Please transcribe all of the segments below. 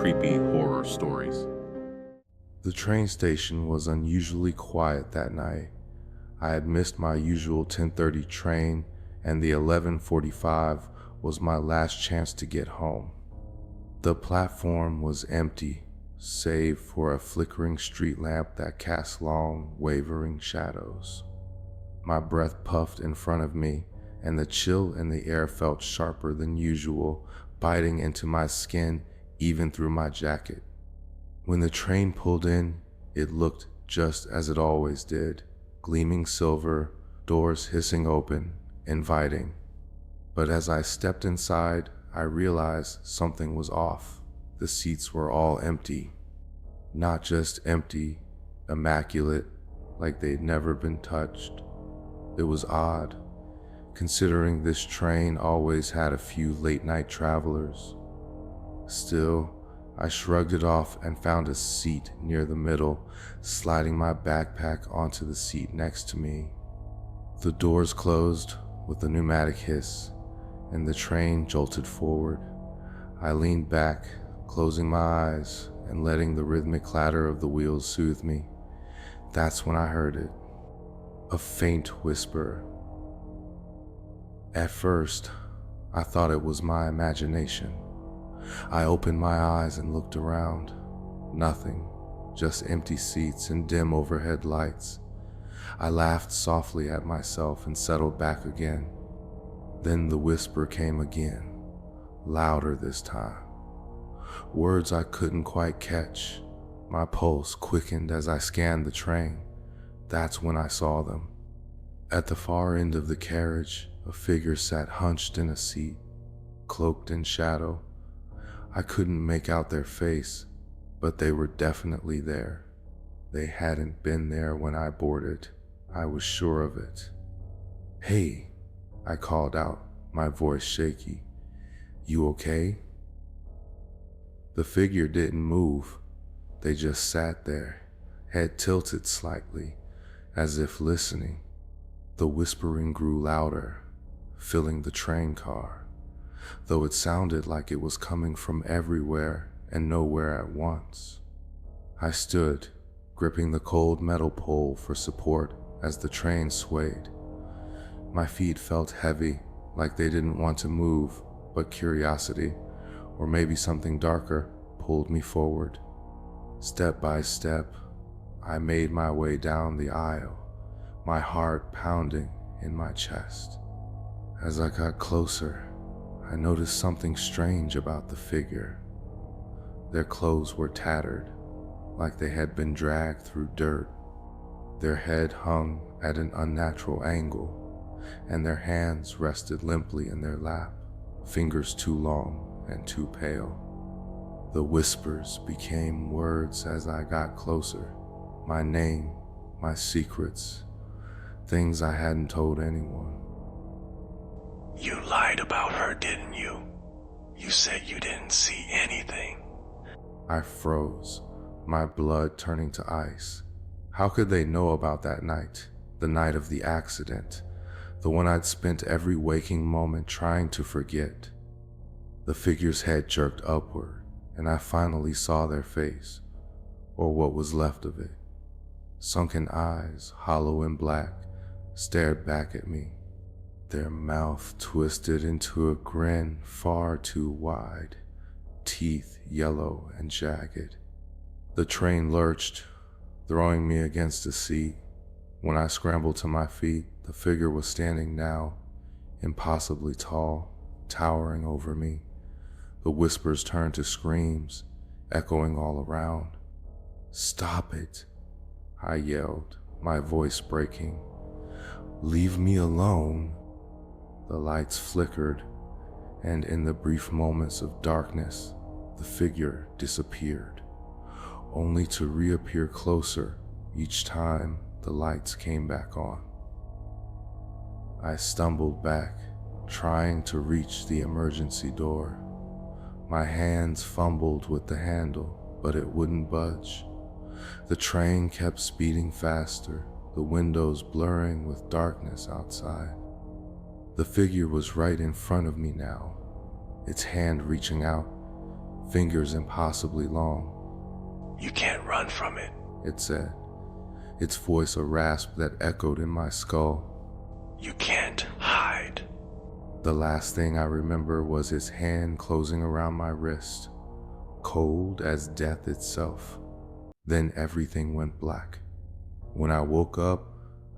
creepy horror stories. The train station was unusually quiet that night. I had missed my usual 10:30 train, and the 11:45 was my last chance to get home. The platform was empty, save for a flickering street lamp that cast long, wavering shadows. My breath puffed in front of me, and the chill in the air felt sharper than usual, biting into my skin even through my jacket. When the train pulled in, it looked just as it always did, gleaming silver, doors hissing open, inviting. But as I stepped inside, I realized something was off. The seats were all empty. Not just empty, immaculate, like they'd never been touched. It was odd, considering this train always had a few late-night travelers. Still, I shrugged it off and found a seat near the middle, sliding my backpack onto the seat next to me. The doors closed with a pneumatic hiss, and the train jolted forward. I leaned back, closing my eyes and letting the rhythmic clatter of the wheels soothe me. That's when I heard it. A faint whisper. At first, I thought it was my imagination. I opened my eyes and looked around. Nothing, just empty seats and dim overhead lights. I laughed softly at myself and settled back again. Then the whisper came again, louder this time. Words I couldn't quite catch. My pulse quickened as I scanned the train. That's when I saw them. At the far end of the carriage, a figure sat hunched in a seat, cloaked in shadow. I couldn't make out their face, but they were definitely there. They hadn't been there when I boarded. I was sure of it. "Hey," I called out, my voice shaky. "You okay?" The figure didn't move. They just sat there, head tilted slightly, as if listening. The whispering grew louder, filling the train car, though it sounded like it was coming from everywhere and nowhere at once. I stood, gripping the cold metal pole for support as the train swayed. My feet felt heavy, like they didn't want to move, but curiosity, or maybe something darker, pulled me forward. Step by step, I made my way down the aisle, my heart pounding in my chest. As I got closer, I noticed something strange about the figure. Their clothes were tattered, like they had been dragged through dirt. Their head hung at an unnatural angle, and their hands rested limply in their lap, fingers too long and too pale. The whispers became words as I got closer. My name, my secrets, things I hadn't told anyone. "You lied about her, didn't you? You said you didn't see anything." I froze, my blood turning to ice. How could they know about that night, the night of the accident, the one I'd spent every waking moment trying to forget? The figure's head jerked upward, and I finally saw their face, or what was left of it. Sunken eyes, hollow and black, stared back at me, their mouth twisted into a grin far too wide, teeth yellow and jagged. The train lurched, throwing me against a seat. When I scrambled to my feet, the figure was standing now, impossibly tall, towering over me. The whispers turned to screams, echoing all around. "Stop it," I yelled, my voice breaking. "Leave me alone." The lights flickered, and in the brief moments of darkness, the figure disappeared, only to reappear closer each time the lights came back on. I stumbled back, trying to reach the emergency door. My hands fumbled with the handle, but it wouldn't budge. The train kept speeding faster, the windows blurring with darkness outside. The figure was right in front of me now, its hand reaching out, fingers impossibly long. You can't run from it. It said, its voice a rasp that echoed in my skull. You can't hide. The last thing I remember was his hand closing around my wrist, cold as death itself. Then everything went black. When I woke up,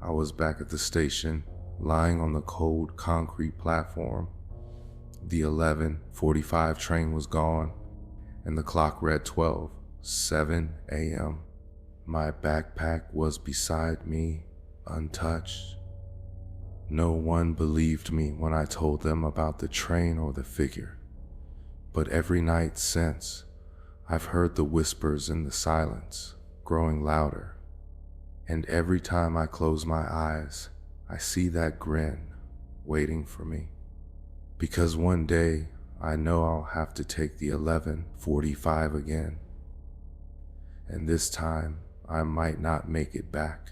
I was back at the station, lying on the cold concrete platform. The 11:45 train was gone, and the clock read 7 a.m. My backpack was beside me, untouched. No one believed me when I told them about the train or the figure, but every night since, I've heard the whispers in the silence, growing louder, and every time I close my eyes, I see that grin waiting for me. Because one day, I know I'll have to take the 11:45 again, and this time I might not make it back.